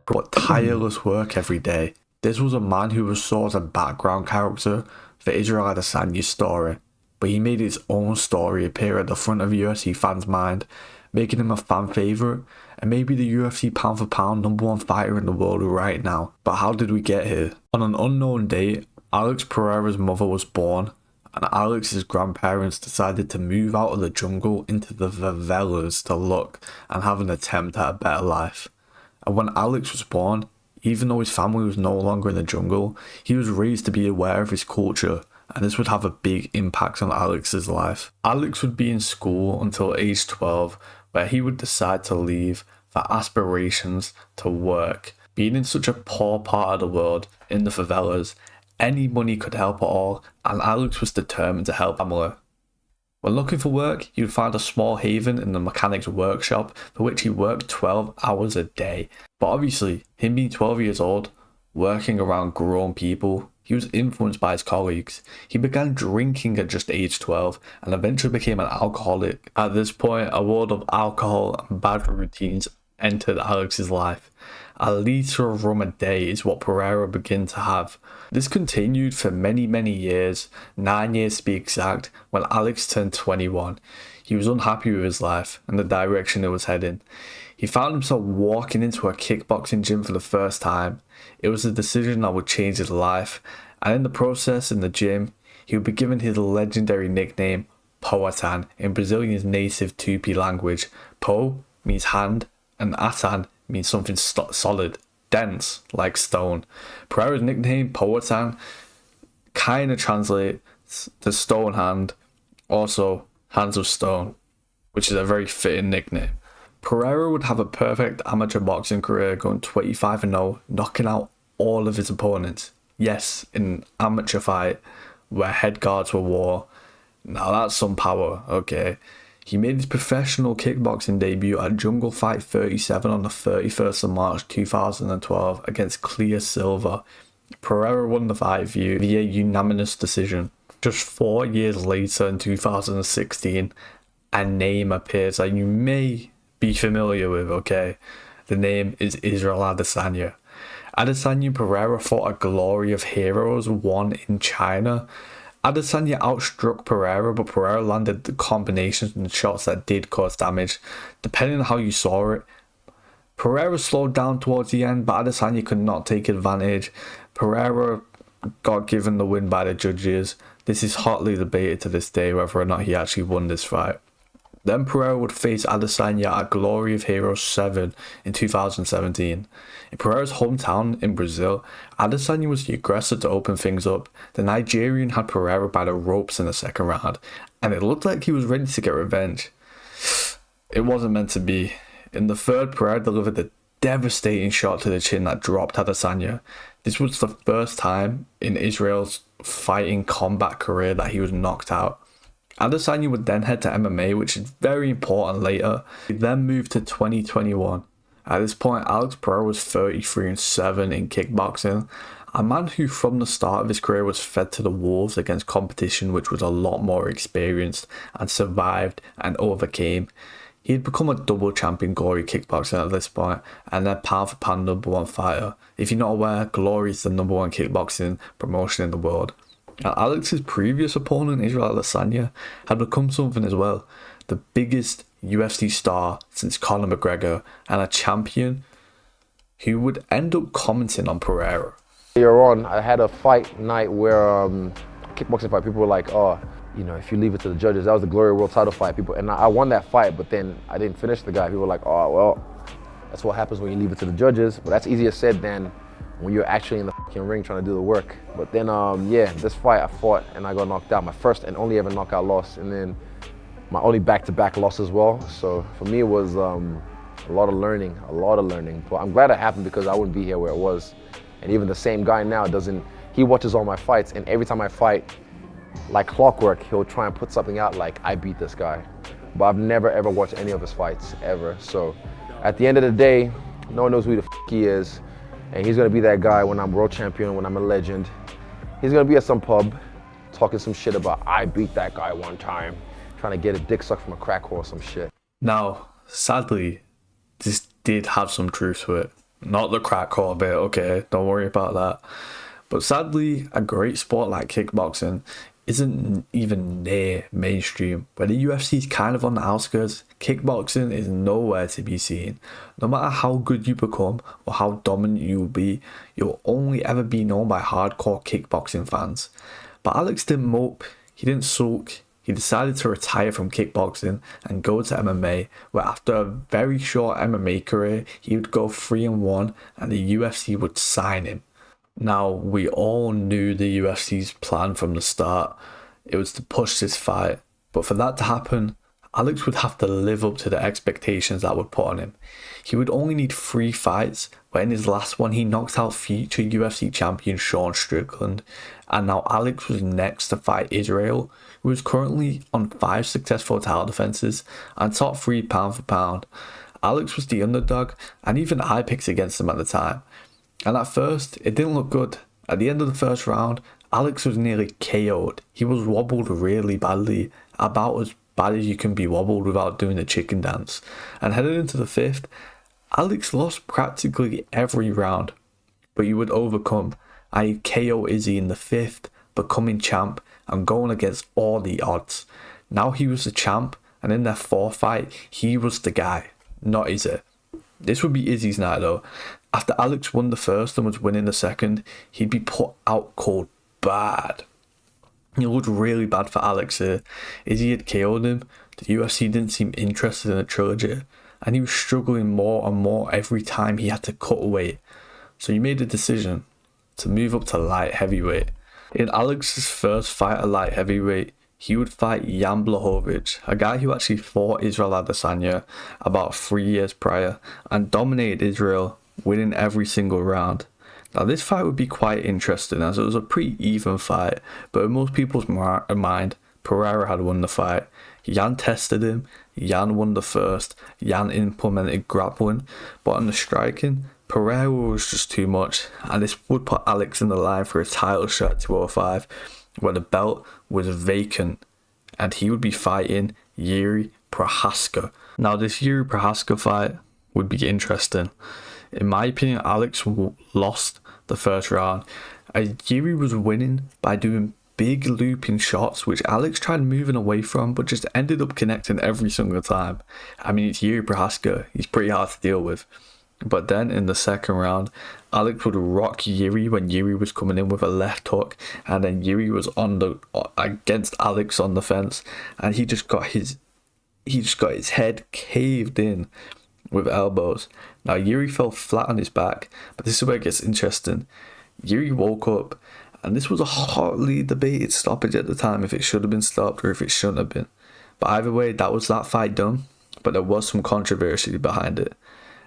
but tireless work every day. This was a man who was sort of a background character for Israel Adesanya's story, but he made his own story appear at the front of UFC fans' mind, making him a fan favourite and maybe the UFC pound for pound #1 fighter in the world right now. But how did we get here? On an unknown date, Alex Pereira's mother was born, and Alex's grandparents decided to move out of the jungle into the favelas to look and have an attempt at a better life. And when Alex was born, even though his family was no longer in the jungle, he was raised to be aware of his culture, and this would have a big impact on Alex's life. Alex would be in school until age 12, where he would decide to leave for aspirations to work. Being in such a poor part of the world, in the favelas, any money could help at all, and Alex was determined to help family. When looking for work, he would find a small haven in the mechanic's workshop, for which he worked 12 hours a day. But obviously, him being 12 years old, working around grown people, he was influenced by his colleagues. He began drinking at just age 12 and eventually became an alcoholic. At this point, a world of alcohol and bad routines entered Alex's life. A litre of rum a day is what Pereira began to have. This continued for many years, 9 years to be exact, when Alex turned 21. He was unhappy with his life and the direction it was heading. He found himself walking into a kickboxing gym for the first time. It was a decision that would change his life, and in the process in the gym, he would be given his legendary nickname, Poatan, in Brazilian's native Tupi language. Po means hand, and Atan means something solid, dense, like stone. Pereira's nickname, Poatan, kind of translates to stone hand, also hands of stone, which is a very fitting nickname. Pereira would have a perfect amateur boxing career, going 25-0, knocking out all of his opponents. Yes, in an amateur fight where head guards were wore. Now that's some power, okay. He made his professional kickboxing debut at Jungle Fight 37 on the 31st of March 2012 against Clear Silva. Pereira won the fight via unanimous decision. Just 4 years later, in 2016, a name appears that you may be familiar with, okay? The name is Israel Adesanya. Adesanya and Pereira fought a Glory of Heroes 1 in China. Adesanya outstruck Pereira, but Pereira landed the combinations and shots that did cause damage. Depending on how you saw it, Pereira slowed down towards the end, but Adesanya could not take advantage. Pereira got given the win by the judges. This is hotly debated to this day whether or not he actually won this fight. Then Pereira would face Adesanya at Glory of Heroes 7 in 2017. In Pereira's hometown in Brazil, Adesanya was the aggressor to open things up. The Nigerian had Pereira by the ropes in the second round, and it looked like he was ready to get revenge. It wasn't meant to be. In the third, Pereira delivered a devastating shot to the chin that dropped Adesanya. This was the first time in Israel's fighting combat career that he was knocked out. Adesanya would then head to MMA, which is very important later. He then moved to 2021. At this point, Alex Pereira was 33-7 in kickboxing. A man who from the start of his career was fed to the wolves against competition which was a lot more experienced, and survived and overcame. He had become a double champion Glory kickboxer at this point, and then pound for pound #1 fighter. If you're not aware, Glory is the #1 kickboxing promotion in the world. Now, Alex's previous opponent, Israel Adesanya, had become something as well. The biggest UFC star since Conor McGregor, and a champion who would end up commenting on Pereira. Earlier on, I had a fight night where kickboxing fight. People were like, "Oh, you know, if you leave it to the judges." That was the Glory World Title fight. People, and I won that fight, but then I didn't finish the guy. People were like, "Oh, well, that's what happens when you leave it to the judges." But that's easier said than when you're actually in the fucking ring trying to do the work. But then, yeah, this fight I fought and I got knocked out. My first and only ever knockout loss, and then my only back-to-back loss as well. So for me, it was a lot of learning. But I'm glad it happened because I wouldn't be here where it was. And even the same guy now he watches all my fights, and every time I fight, like clockwork, he'll try and put something out like, I beat this guy. But I've never ever watched any of his fights, ever. So at the end of the day, no one knows who the he is. And he's gonna be that guy when I'm world champion, when I'm a legend. He's gonna be at some pub, talking some shit about, I beat that guy one time, trying to get a dick sucked from a crack whore or some shit. Now, sadly, this did have some truth to it. Not the crackcore bit, okay, don't worry about that. But sadly, a great sport like kickboxing isn't even near mainstream. Where the UFC is kind of on the outskirts, kickboxing is nowhere to be seen. No matter how good you become or how dominant you will be, you'll only ever be known by hardcore kickboxing fans. But Alex didn't mope, he didn't sulk. He decided to retire from kickboxing and go to MMA, where after a very short MMA career, he would go 3-1 and the UFC would sign him. Now, we all knew the UFC's plan from the start. It was to push this fight, but for that to happen, Alex would have to live up to the expectations that were put on him. He would only need 3 fights, but in his last one he knocked out future UFC champion Sean Strickland, and now Alex was next to fight Israel, who is currently on 5 successful title defenses and top 3 pound for pound. Alex was the underdog, and even I picked against him at the time. And at first, it didn't look good. At the end of the first round, Alex was nearly KO'd. He was wobbled really badly, about as bad as you can be wobbled without doing the chicken dance. And headed into the 5th, Alex lost practically every round, but he would overcome. I KO Izzy in the 5th, becoming champ and going against all the odds. Now he was the champ, and in their 4th fight, he was the guy, not Izzy. This would be Izzy's night though. After Alex won the first and was winning the second, he'd be put out cold bad. It looked really bad for Alex here. Izzy had KO'd him, the UFC didn't seem interested in a trilogy, and he was struggling more and more every time he had to cut weight. So he made a decision to move up to light heavyweight. In Alex's first fight at light heavyweight, he would fight Jan Blachowicz, a guy who actually fought Israel Adesanya about 3 years prior and dominated Israel, winning every single round. Now this fight would be quite interesting as it was a pretty even fight, but in most people's mind, Pereira had won the fight. Jan tested him, Jan won the first, Jan implemented grappling, but on the striking, Pereira was just too much, and this would put Alex in the line for a title shot at 205, where the belt was vacant, and he would be fighting Yuri Prochazka. Now this Yuri Prochazka fight would be interesting. In my opinion, Alex lost the first round, as Yuri was winning by doing big looping shots, which Alex tried moving away from, but just ended up connecting every single time. I mean, it's Yuri Prochazka, he's pretty hard to deal with. But then in the second round, Alex would rock Yuri when Yuri was coming in with a left hook, and then Yuri was against Alex on the fence, and he just got his head caved in with elbows. Now Yuri fell flat on his back, but this is where it gets interesting. Yuri woke up, and this was a hotly debated stoppage at the time, if it should have been stopped or if it shouldn't have been. But either way, that was that fight done, but there was some controversy behind it.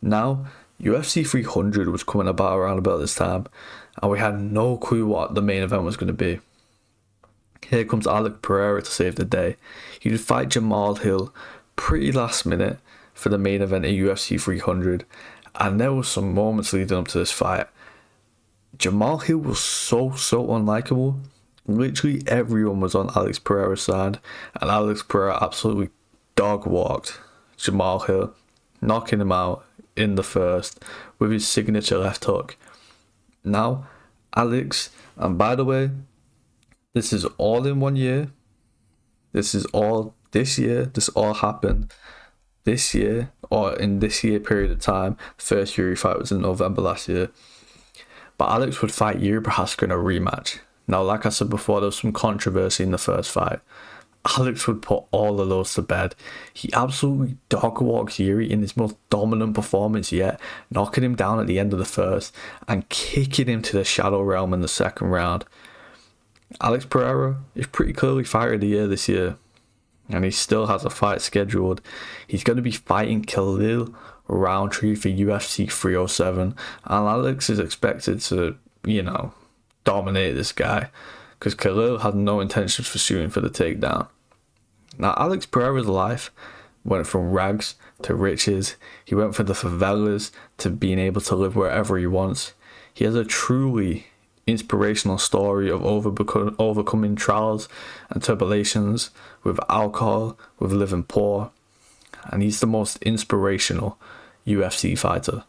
Now, UFC 300 was coming around about this time, and we had no clue what the main event was going to be. Here comes Alex Pereira to save the day. He would fight Jamal Hill pretty last minute for the main event at UFC 300, and there was some moments leading up to this fight. Jamal Hill was so unlikable. Literally everyone was on Alex Pereira's side, and Alex Pereira absolutely dog walked Jamal Hill, knocking him out in the first with his signature left hook. Now, Alex, and by the way, this is all in 1 year. This is all this year. This all happened this year, or in this year period of time. The first Yuri fight was in November last year. But Alex would fight Yuri Prochazka in a rematch. Now, like I said before, there was some controversy in the first fight. Alex would put all of those to bed. He absolutely dog-walked Yuri in his most dominant performance yet, knocking him down at the end of the first and kicking him to the shadow realm in the second round. Alex Pereira is pretty clearly fighter of the year this year, and he still has a fight scheduled. He's going to be fighting Khalil Roundtree for UFC 307, and Alex is expected to, dominate this guy, because Khalil had no intentions for shooting for the takedown. Now, Alex Pereira's life went from rags to riches. He went from the favelas to being able to live wherever he wants. He has a truly inspirational story of overcoming trials and tribulations with alcohol, with living poor, and he's the most inspirational UFC fighter.